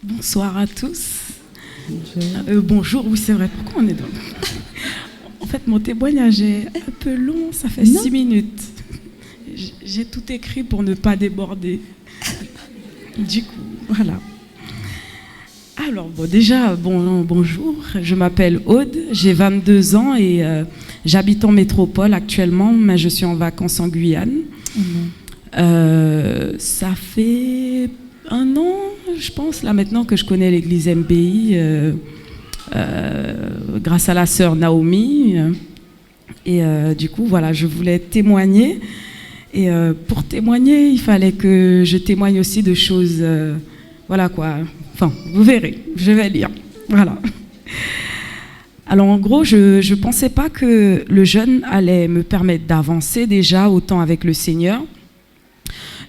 Bonsoir à tous. Bonjour, oui c'est vrai, pourquoi on est dans... En fait, mon témoignage est un peu long, ça fait 6 minutes. J'ai tout écrit pour ne pas déborder. Du coup, voilà. Alors, bonjour, je m'appelle Aude, j'ai 22 ans et j'habite en métropole actuellement, mais je suis en vacances en Guyane. Ça fait 1 an, je pense, là maintenant que je connais l'église MBI, grâce à la sœur Naomi. Et du coup, voilà, je voulais témoigner. Et pour témoigner, il fallait que je témoigne aussi de choses, voilà quoi. Enfin, vous verrez, je vais lire. Voilà. Alors en gros, je ne pensais pas que le jeûne allait me permettre d'avancer déjà autant avec le Seigneur.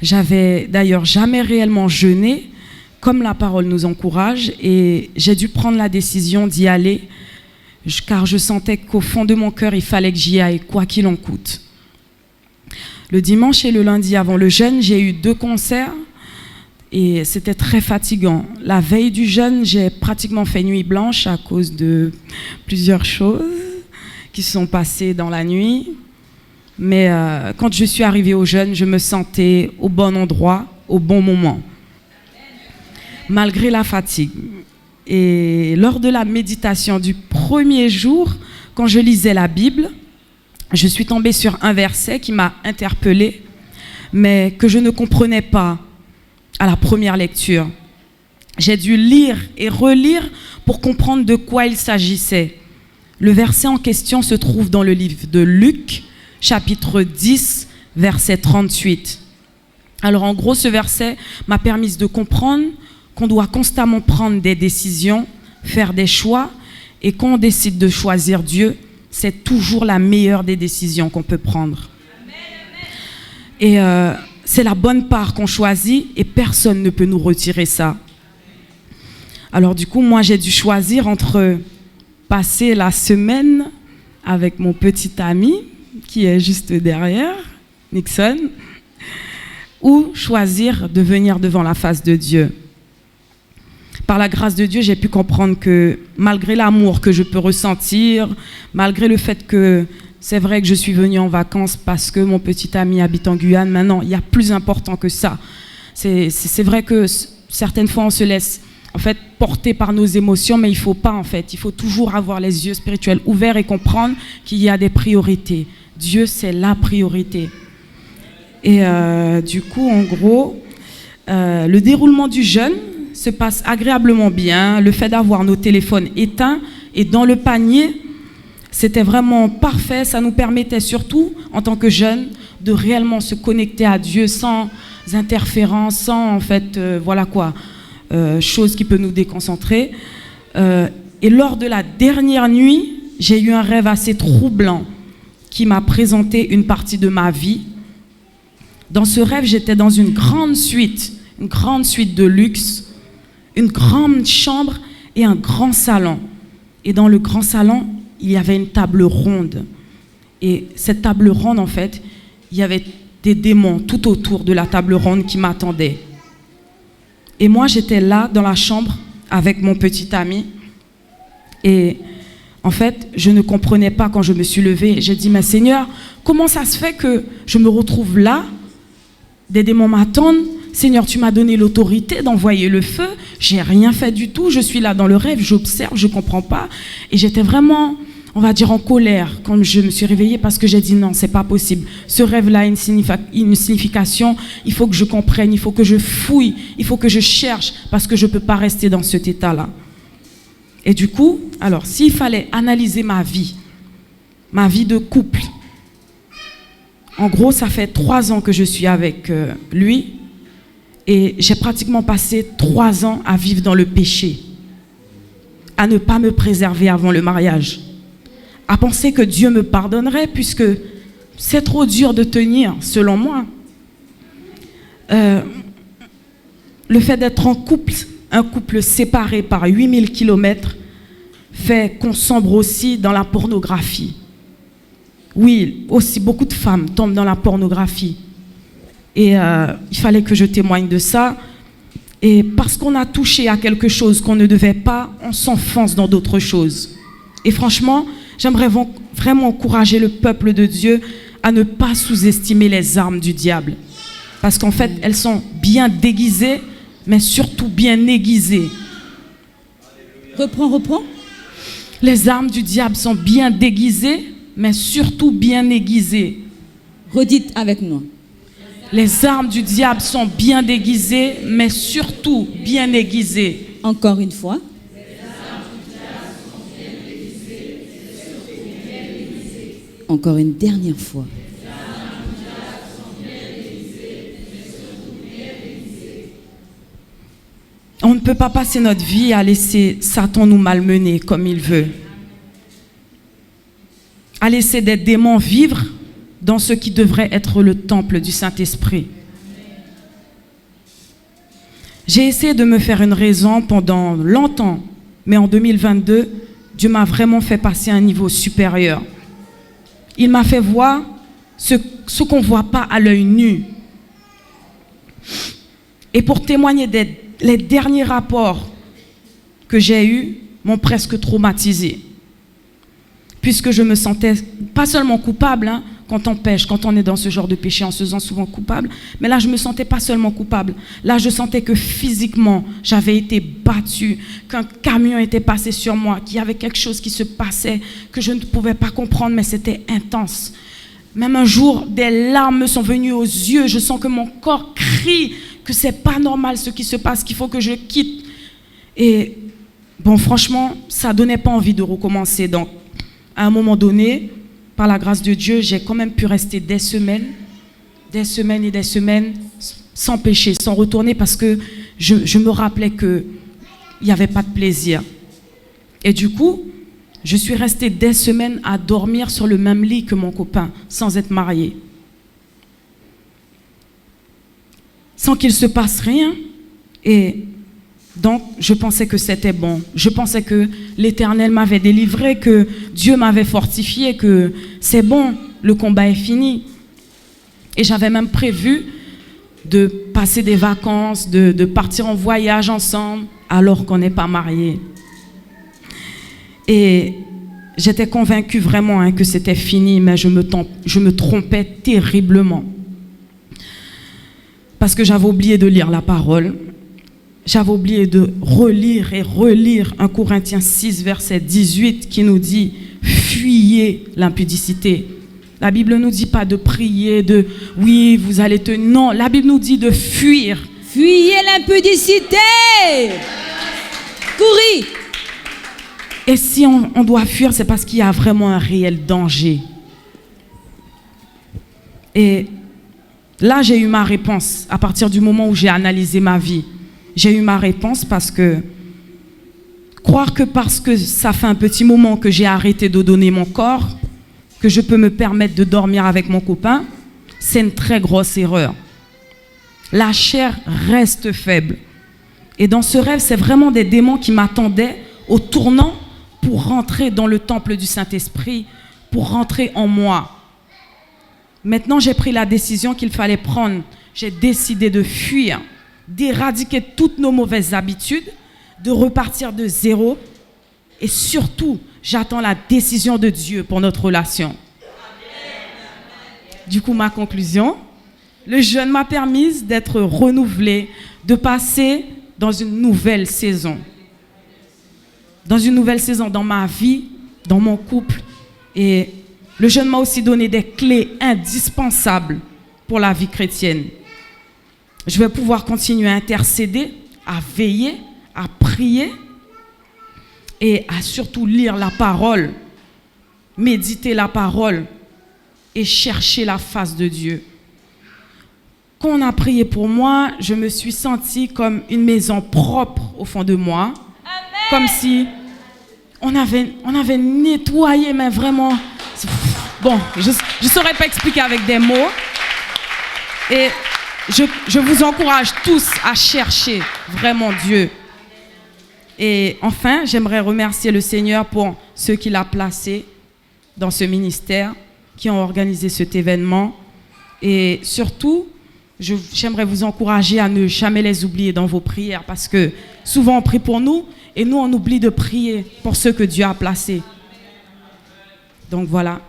J'avais d'ailleurs jamais réellement jeûné, comme la parole nous encourage, et j'ai dû prendre la décision d'y aller, car je sentais qu'au fond de mon cœur, il fallait que j'y aille, quoi qu'il en coûte. Le dimanche et le lundi avant le jeûne, j'ai eu 2 concerts, et c'était très fatigant. La veille du jeûne, j'ai pratiquement fait nuit blanche à cause de plusieurs choses qui se sont passées dans la nuit. Mais quand je suis arrivée au jeûne, je me sentais au bon endroit, au bon moment, malgré la fatigue. Et lors de la méditation du premier jour, quand je lisais la Bible, je suis tombée sur un verset qui m'a interpellée, mais que je ne comprenais pas à la première lecture. J'ai dû lire et relire pour comprendre de quoi il s'agissait. Le verset en question se trouve dans le livre de Luc, chapitre 10, verset 38. Alors en gros, ce verset m'a permis de comprendre qu'on doit constamment prendre des décisions, faire des choix, et quand on décide de choisir Dieu, c'est toujours la meilleure des décisions qu'on peut prendre. Et c'est la bonne part qu'on choisit et personne ne peut nous retirer ça. Alors du coup, moi j'ai dû choisir entre passer la semaine avec mon petit ami, qui est juste derrière, Nixon, ou choisir de venir devant la face de Dieu. Par la grâce de Dieu, j'ai pu comprendre que malgré l'amour que je peux ressentir, malgré le fait que c'est vrai que je suis venue en vacances parce que mon petit ami habite en Guyane, maintenant, il y a plus important que ça. C'est vrai que certaines fois, on se laisse en fait porter par nos émotions, mais il ne faut pas en fait. Il faut toujours avoir les yeux spirituels ouverts et comprendre qu'il y a des priorités. Dieu, c'est la priorité. Et du coup, en gros, le déroulement du jeûne se passe agréablement bien. Le fait d'avoir nos téléphones éteints et dans le panier, c'était vraiment parfait. Ça nous permettait surtout, en tant que jeunes, de réellement se connecter à Dieu sans interférence, sans en fait, voilà quoi, chose qui peut nous déconcentrer. Et lors de la dernière nuit, j'ai eu un rêve assez troublant qui m'a présenté une partie de ma vie. Dans ce rêve, j'étais dans une grande suite de luxe, une grande chambre et un grand salon. Et dans le grand salon, il y avait une table ronde. Et cette table ronde, en fait, il y avait des démons tout autour de la table ronde qui m'attendaient. Et moi, j'étais là dans la chambre avec mon petit ami. Et en fait, je ne comprenais pas quand je me suis levée. J'ai dit, mais Seigneur, comment ça se fait que je me retrouve là? Des démons m'attendent. Seigneur, tu m'as donné l'autorité d'envoyer le feu. J'ai rien fait du tout. Je suis là dans le rêve, j'observe, je comprends pas. Et j'étais vraiment, on va dire, en colère quand je me suis réveillée parce que j'ai dit non, c'est pas possible. Ce rêve-là a une signification. Il faut que je comprenne, il faut que je fouille, il faut que je cherche parce que je peux pas rester dans cet état-là. Et du coup, alors, s'il fallait analyser ma vie de couple, en gros, ça fait 3 ans que je suis avec lui. Et j'ai pratiquement passé 3 ans à vivre dans le péché, à ne pas me préserver avant le mariage, à penser que Dieu me pardonnerait puisque c'est trop dur de tenir, selon moi. Le fait d'être en couple, un couple séparé par 8000 kilomètres, fait qu'on sombre aussi dans la pornographie. Oui, aussi beaucoup de femmes tombent dans la pornographie. Et il fallait que je témoigne de ça. Et parce qu'on a touché à quelque chose qu'on ne devait pas, on s'enfonce dans d'autres choses. Et franchement, j'aimerais vraiment encourager le peuple de Dieu à ne pas sous-estimer les armes du diable. Parce qu'en fait, elles sont bien déguisées, mais surtout bien aiguisées. Reprends. Les armes du diable sont bien déguisées, mais surtout bien aiguisées. Redites avec moi. Les armes du diable sont bien déguisées, mais surtout bien aiguisées. Encore une fois. Encore une dernière fois. On ne peut pas passer notre vie à laisser Satan nous malmener comme il veut. À laisser des démons vivre dans ce qui devrait être le temple du Saint-Esprit. J'ai essayé de me faire une raison pendant longtemps, mais en 2022, Dieu m'a vraiment fait passer à un niveau supérieur. Il m'a fait voir ce qu'on ne voit pas à l'œil nu. Et pour témoigner les derniers rapports que j'ai eus m'ont presque traumatisé. Puisque je me sentais pas seulement coupable, quand on pêche, quand on est dans ce genre de péché, on se sent souvent coupable. Mais là, je me sentais pas seulement coupable. Là, je sentais que physiquement, j'avais été battue, qu'un camion était passé sur moi, qu'il y avait quelque chose qui se passait, que je ne pouvais pas comprendre, mais c'était intense. Même un jour, des larmes me sont venues aux yeux. Je sens que mon corps crie que c'est pas normal ce qui se passe, qu'il faut que je quitte. Et bon, franchement, ça donnait pas envie de recommencer. Donc, à un moment donné, par la grâce de Dieu, j'ai quand même pu rester des semaines et des semaines sans péché, sans retourner, parce que je me rappelais qu'il n'y avait pas de plaisir. Et du coup, je suis restée des semaines à dormir sur le même lit que mon copain, sans être mariée. Sans qu'il se passe rien. Et donc, je pensais que c'était bon. Je pensais que l'Éternel m'avait délivré, que Dieu m'avait fortifié, que c'est bon, le combat est fini. Et j'avais même prévu de passer des vacances, de partir en voyage ensemble, alors qu'on n'est pas mariés. Et j'étais convaincue vraiment que c'était fini, mais je me trompais terriblement. Parce que j'avais oublié de lire la parole. J'avais oublié de relire et relire 1 Corinthiens 6, verset 18, qui nous dit « Fuyez l'impudicité ». La Bible ne nous dit pas de prier, de « oui, vous allez te... » Non, la Bible nous dit de fuir. Fuyez l'impudicité. Courez. Et si on doit fuir, c'est parce qu'il y a vraiment un réel danger. Et là, j'ai eu ma réponse à partir du moment où j'ai analysé ma vie. J'ai eu ma réponse parce que croire que parce que ça fait un petit moment que j'ai arrêté de donner mon corps, que je peux me permettre de dormir avec mon copain, c'est une très grosse erreur. La chair reste faible. Et dans ce rêve, c'est vraiment des démons qui m'attendaient au tournant pour rentrer dans le temple du Saint-Esprit, pour rentrer en moi. Maintenant, j'ai pris la décision qu'il fallait prendre. J'ai décidé de fuir, d'éradiquer toutes nos mauvaises habitudes, de repartir de zéro. Et surtout, j'attends la décision de Dieu pour notre relation. Du coup, ma conclusion, le jeûne m'a permis d'être renouvelée, de passer dans une nouvelle saison. Dans une nouvelle saison dans ma vie, dans mon couple. Et le jeûne m'a aussi donné des clés indispensables pour la vie chrétienne. Je vais pouvoir continuer à intercéder, à veiller, à prier et à surtout lire la parole, méditer la parole et chercher la face de Dieu. Quand on a prié pour moi, je me suis sentie comme une maison propre au fond de moi. Amen. Comme si on avait nettoyé, mais vraiment... Bon, je ne saurais pas expliquer avec des mots. Et je vous encourage tous à chercher vraiment Dieu. Et enfin, j'aimerais remercier le Seigneur pour ceux qu'il a placés dans ce ministère, qui ont organisé cet événement. Et surtout, j'aimerais vous encourager à ne jamais les oublier dans vos prières parce que souvent on prie pour nous et nous on oublie de prier pour ceux que Dieu a placés. Donc voilà,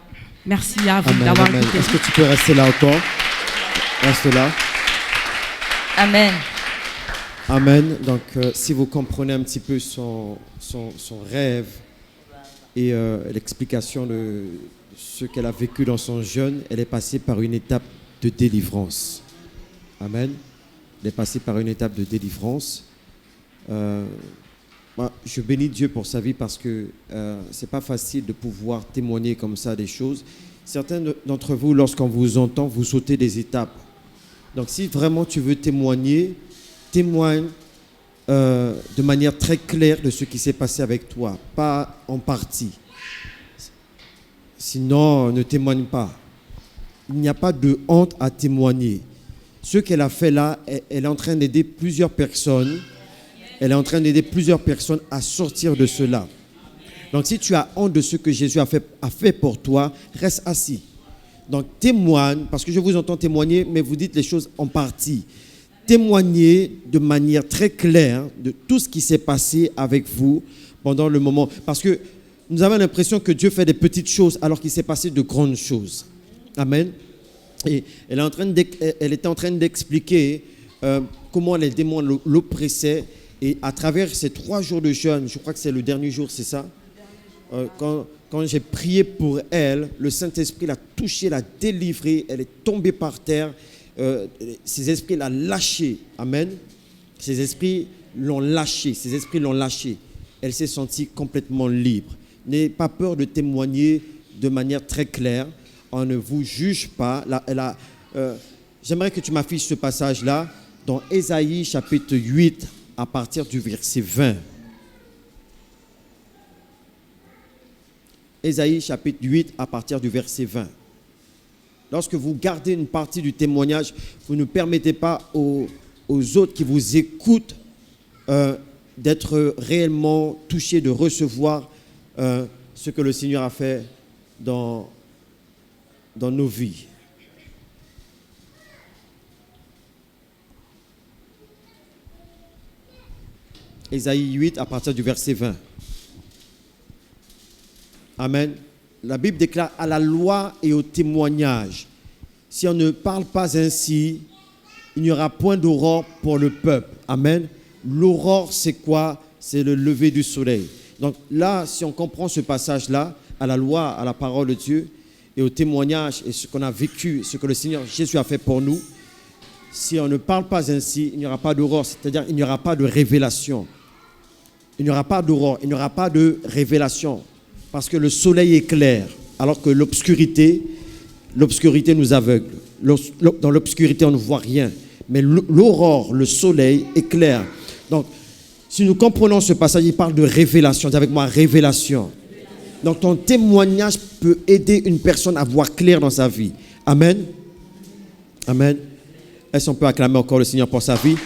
merci à vous Amen, d'avoir amen. écouté. Est-ce que tu peux rester là encore? Reste là. Amen. Amen. Donc, si vous comprenez un petit peu son rêve et l'explication de ce qu'elle a vécu dans son jeûne, elle est passée par une étape de délivrance. Amen. Elle est passée par une étape de délivrance. Moi, je bénis Dieu pour sa vie parce que c'est pas facile de pouvoir témoigner comme ça des choses. Certains d'entre vous, lorsqu'on vous entend, vous sautez des étapes. Donc, si vraiment tu veux témoigner, témoigne de manière très claire de ce qui s'est passé avec toi, pas en partie. Sinon, ne témoigne pas. Il n'y a pas de honte à témoigner. Ce qu'elle a fait là, elle est en train d'aider plusieurs personnes. Elle est en train d'aider plusieurs personnes à sortir de cela. Donc, si tu as honte de ce que Jésus a fait pour toi, reste assis. Donc, témoigne, parce que je vous entends témoigner, mais vous dites les choses en partie. Témoignez de manière très claire de tout ce qui s'est passé avec vous pendant le moment. Parce que nous avons l'impression que Dieu fait des petites choses alors qu'il s'est passé de grandes choses. Amen. Et elle était en train d'expliquer comment les démons l'oppressaient. Et à travers ces 3 jours de jeûne, je crois que c'est le dernier jour, c'est ça? Quand j'ai prié pour elle, le Saint-Esprit l'a touchée, l'a délivrée, elle est tombée par terre. Ces esprits l'ont lâchée. Amen. Ces esprits l'ont lâchée. Elle s'est sentie complètement libre. N'ayez pas peur de témoigner de manière très claire. On ne vous juge pas. J'aimerais que tu m'affiches ce passage-là dans Ésaïe chapitre 8 à partir du verset 20. Ésaïe chapitre 8 à partir du verset 20. Lorsque vous gardez une partie du témoignage, vous ne permettez pas aux autres qui vous écoutent d'être réellement touchés, de recevoir ce que le Seigneur a fait dans nos vies. Ésaïe 8 à partir du verset 20. Amen. La Bible déclare à la loi et au témoignage. Si on ne parle pas ainsi, il n'y aura point d'aurore pour le peuple. Amen. L'aurore, c'est quoi? C'est le lever du soleil. Donc là, si on comprend ce passage-là, à la loi, à la parole de Dieu et au témoignage et ce qu'on a vécu, ce que le Seigneur Jésus a fait pour nous, si on ne parle pas ainsi, il n'y aura pas d'aurore, c'est-à-dire il n'y aura pas de révélation. Il n'y aura pas d'aurore, il n'y aura pas de révélation. Parce que le soleil est clair, alors que l'obscurité nous aveugle. Dans l'obscurité, on ne voit rien. Mais l'aurore, le soleil est clair. Donc, si nous comprenons ce passage, il parle de révélation. Dis avec moi, révélation. Donc, ton témoignage peut aider une personne à voir clair dans sa vie. Amen. Amen. Est-ce qu'on peut acclamer encore le Seigneur pour sa vie?